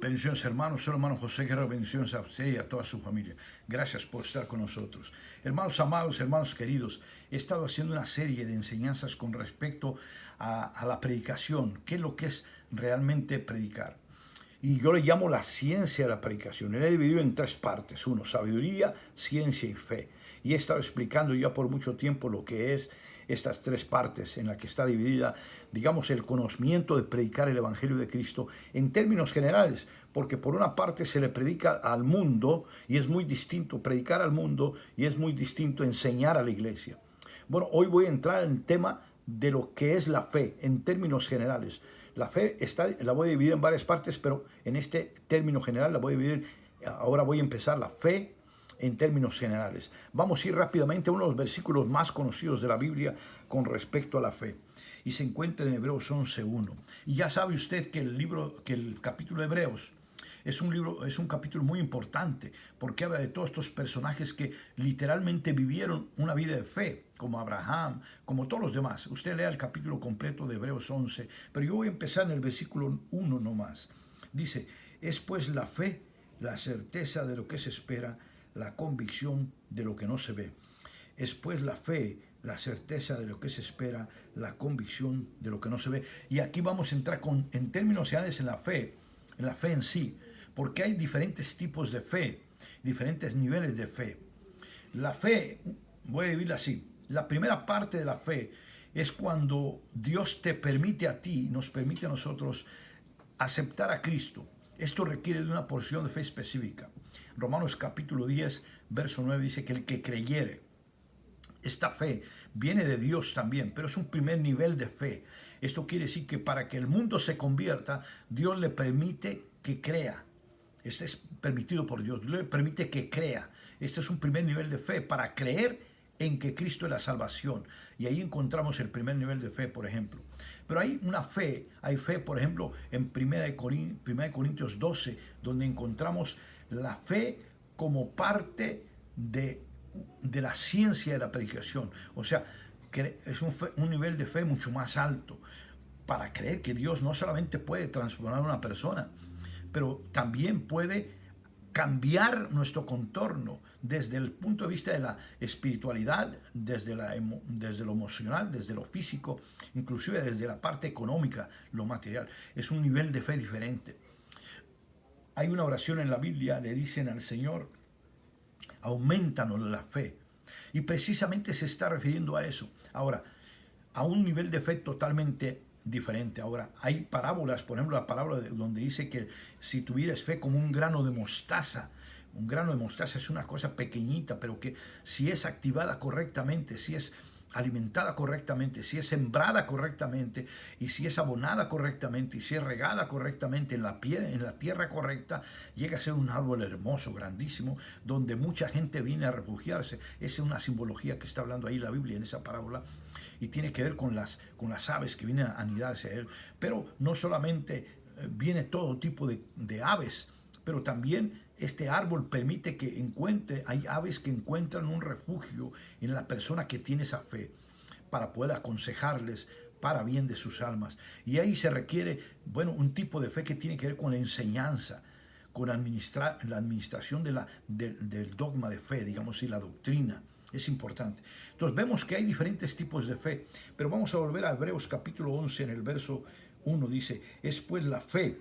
Bendiciones hermanos, soy hermano José Guerrero, bendiciones a usted y a toda su familia. Gracias por estar con nosotros. Hermanos amados, hermanos queridos, he estado haciendo una serie de enseñanzas con respecto a la predicación, qué es lo que es realmente predicar. Y yo le llamo la ciencia de la predicación. Él he dividido en tres partes. Uno, sabiduría, ciencia y fe. Y he estado explicando ya por mucho tiempo lo que es estas tres partes en la que está dividida, digamos, el conocimiento de predicar el Evangelio de Cristo en términos generales, porque por una parte se le predica al mundo y es muy distinto predicar al mundo y es muy distinto enseñar a la iglesia. Bueno, hoy voy a entrar en el tema de lo que es la fe en términos generales. La fe la voy a dividir en varias partes, pero en este término general la voy a dividir. Ahora voy a empezar la fe en términos generales. Vamos a ir rápidamente a uno de los versículos más conocidos de la Biblia con respecto a la fe. Y se encuentra en Hebreos 11:1. Y ya sabe usted que el capítulo de Hebreos es un capítulo muy importante, porque habla de todos estos personajes que literalmente vivieron una vida de fe, como Abraham, como todos los demás. Usted lea el capítulo completo de Hebreos 11, pero yo voy a empezar en el versículo 1 nomás. Dice, es pues la fe, la certeza de lo que se espera, la convicción de lo que no se ve. Es pues la fe, la certeza de lo que se espera, la convicción de lo que no se ve. Y aquí vamos a entrar en términos generales en la fe en sí, porque hay diferentes tipos de fe, diferentes niveles de fe. La fe, voy a dividirla así. La primera parte de la fe es cuando Dios te permite a ti, nos permite a nosotros aceptar a Cristo. Esto requiere de una porción de fe específica. Romanos capítulo 10, verso 9 dice que el que creyere, esta fe viene de Dios también, pero es un primer nivel de fe. Esto quiere decir que para que el mundo se convierta, Dios le permite que crea. Este es permitido por Dios, Dios le permite que crea. Este es un primer nivel de fe para creer en que Cristo es la salvación. Y ahí encontramos el primer nivel de fe, por ejemplo. Pero hay fe, por ejemplo, en 1 Corintios 12, donde encontramos la fe como parte de la ciencia de la predicación. O sea, es un nivel de fe mucho más alto para creer que Dios no solamente puede transformar a una persona, pero también puede cambiar nuestro contorno desde el punto de vista de la espiritualidad, desde lo emocional, desde lo físico, inclusive desde la parte económica, lo material. Es un nivel de fe diferente. Hay una oración en la Biblia, le dicen al Señor, aumentanos la fe. Y precisamente se está refiriendo a eso. Ahora, a un nivel de fe totalmente diferente. Ahora, hay parábolas, por ejemplo, la parábola donde dice que si tuvieras fe como un grano de mostaza es una cosa pequeñita, pero que si es activada correctamente, si es alimentada correctamente, si es sembrada correctamente y si es abonada correctamente y si es regada correctamente en la tierra correcta, llega a ser un árbol hermoso, grandísimo, donde mucha gente viene a refugiarse. Esa es una simbología que está hablando ahí la Biblia en esa parábola y tiene que ver con las aves que vienen a anidarse a él. Pero no solamente viene todo tipo de aves, pero también este árbol permite que hay aves que encuentran un refugio en la persona que tiene esa fe para poder aconsejarles para bien de sus almas. Y ahí se requiere, un tipo de fe que tiene que ver con la enseñanza, con la administración del dogma de fe, digamos, y la doctrina. Es importante. Entonces vemos que hay diferentes tipos de fe, pero vamos a volver a Hebreos capítulo 11 en el verso 1, dice, es pues la fe.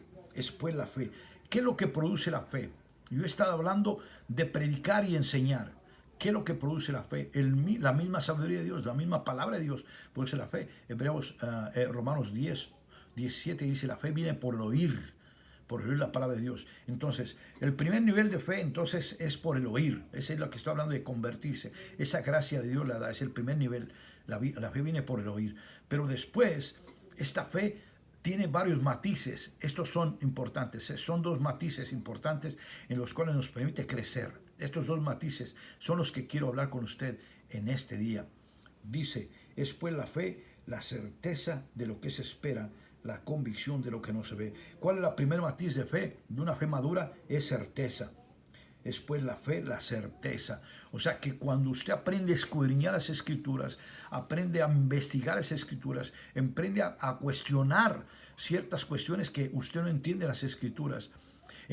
¿Qué es lo que produce la fe? Yo he estado hablando de predicar y enseñar. ¿Qué es lo que produce la fe? La misma sabiduría de Dios, la misma palabra de Dios produce la fe. Romanos 10, 17 dice, la fe viene por oír la palabra de Dios. Entonces, el primer nivel de fe, entonces, es por el oír. Ese es lo que estoy hablando de convertirse. Esa gracia de Dios la da, es el primer nivel. La fe viene por el oír. Pero después, esta fe tiene varios matices. Estos son importantes. Son dos matices importantes en los cuales nos permite crecer. Estos dos matices son los que quiero hablar con usted en este día. Dice, es pues la fe, la certeza de lo que se espera, la convicción de lo que no se ve. ¿Cuál es la primer matiz de fe? De una fe madura es certeza. Es pues la fe, la certeza. O sea que cuando usted aprende a escudriñar las escrituras, aprende a investigar las escrituras, aprende a cuestionar ciertas cuestiones que usted no entiende en las escrituras,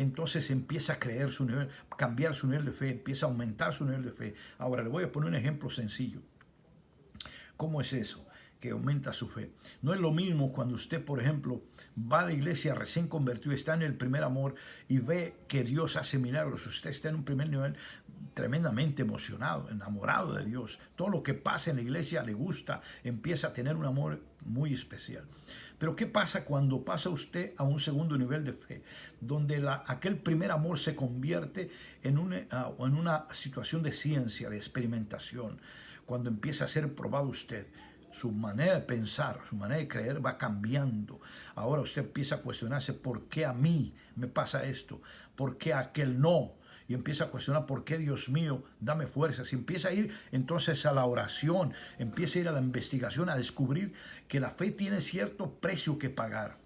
entonces empieza a creer su nivel, cambiar su nivel de fe, empieza a aumentar su nivel de fe. Ahora le voy a poner un ejemplo sencillo. ¿Cómo es eso? Que aumenta su fe. No es lo mismo cuando usted, por ejemplo, va a la iglesia recién convertido, está en el primer amor y ve que Dios hace milagros. Usted está en un primer nivel tremendamente emocionado, enamorado de Dios. Todo lo que pasa en la iglesia le gusta, empieza a tener un amor muy especial. Pero ¿qué pasa cuando pasa usted a un segundo nivel de fe? Donde aquel primer amor se convierte en una situación de ciencia, de experimentación. Cuando empieza a ser probado usted, su manera de pensar, su manera de creer va cambiando. Ahora usted empieza a cuestionarse: ¿por qué a mí me pasa esto? ¿Por qué a aquel no? Y empieza a cuestionar: ¿por qué, Dios mío, dame fuerzas? Y empieza a ir entonces a la oración, empieza a ir a la investigación, a descubrir que la fe tiene cierto precio que pagar.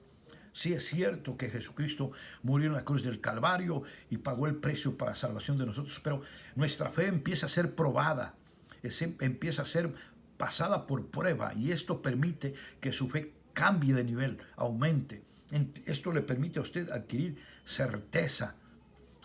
Sí, es cierto que Jesucristo murió en la cruz del Calvario y pagó el precio para la salvación de nosotros, pero nuestra fe empieza a ser probada, empieza a ser pasada por prueba, y esto permite que su fe cambie de nivel, aumente. Esto le permite a usted adquirir certeza.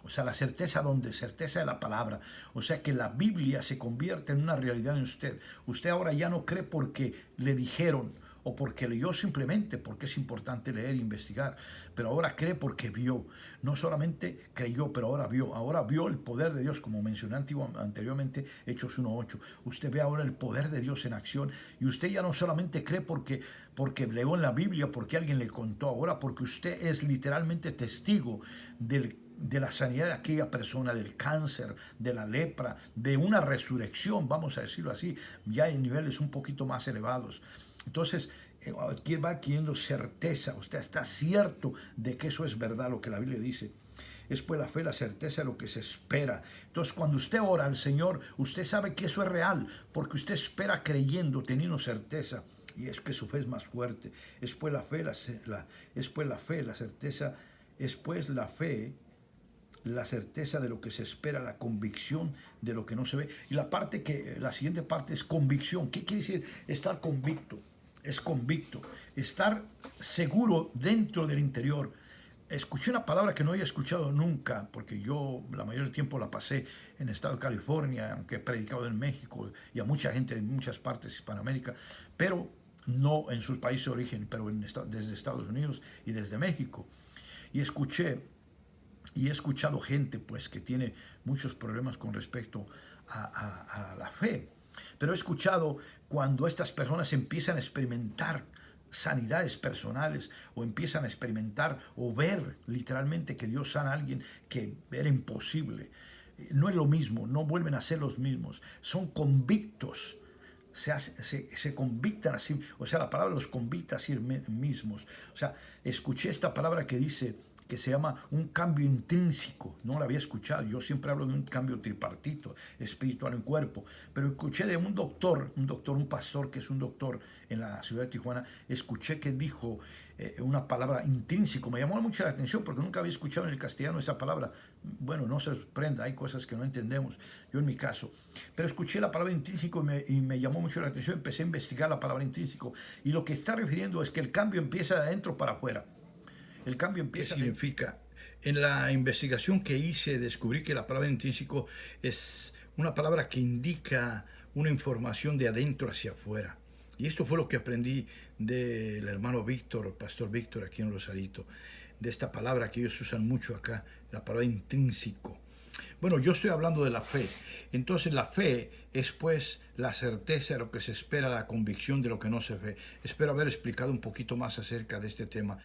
O sea, la certeza certeza de la palabra. O sea, que la Biblia se convierte en una realidad en usted. Usted ahora ya no cree porque le dijeron o porque leyó, simplemente porque es importante leer e investigar. Pero ahora cree porque vio. No solamente creyó, pero ahora vio. Ahora vio el poder de Dios, como mencioné anteriormente, Hechos 1:8. Usted ve ahora el poder de Dios en acción. Y usted ya no solamente cree porque leyó en la Biblia, porque alguien le contó. Ahora porque usted es literalmente testigo de la sanidad de aquella persona, del cáncer, de la lepra, de una resurrección, vamos a decirlo así, ya en niveles un poquito más elevados. Entonces, aquí va adquiriendo certeza. Usted está cierto de que eso es verdad, lo que la Biblia dice. Es pues la fe, la certeza de lo que se espera. Entonces, cuando usted ora al Señor, usted sabe que eso es real, porque usted espera creyendo, teniendo certeza. Y es que su fe es más fuerte. Es pues la fe, la certeza, es pues la fe, la certeza de lo que se espera, la convicción de lo que no se ve. Y la siguiente parte es convicción. ¿Qué quiere decir estar convicto? Es convicto, estar seguro dentro del interior. Escuché una palabra que no había escuchado nunca, porque yo la mayoría del tiempo la pasé en el estado de California, aunque he predicado en México y a mucha gente en muchas partes de Hispanoamérica, pero no en sus países de origen, pero desde Estados Unidos y desde México. Y he escuchado gente pues que tiene muchos problemas con respecto a la fe. Pero he escuchado cuando estas personas empiezan a experimentar sanidades personales, o empiezan a experimentar o ver literalmente que Dios sana a alguien que era imposible. No es lo mismo, no vuelven a ser los mismos. Son convictos. Se convictan así, o sea, la palabra los convicta a sí mismos. O sea, escuché esta palabra que dice, que se llama un cambio intrínseco. No la había escuchado. Yo siempre hablo de un cambio tripartito, espiritual en cuerpo. Pero escuché de un pastor que es un doctor en la ciudad de Tijuana. Escuché que dijo una palabra intrínseco. Me llamó mucho la atención porque nunca había escuchado en el castellano esa palabra. Bueno, no se sorprenda, hay cosas que no entendemos. Yo en mi caso. Pero escuché la palabra intrínseco y me llamó mucho la atención. Empecé a investigar la palabra intrínseco. Y lo que está refiriendo es que el cambio empieza de adentro para afuera. El cambio empieza. ¿Qué significa? En la investigación que hice descubrí que la palabra intrínseco es una palabra que indica una información de adentro hacia afuera. Y esto fue lo que aprendí del hermano Víctor, el pastor Víctor aquí en Rosarito, de esta palabra que ellos usan mucho acá, la palabra intrínseco. Bueno, yo estoy hablando de la fe. Entonces la fe es pues la certeza de lo que se espera, la convicción de lo que no se ve. Espero haber explicado un poquito más acerca de este tema.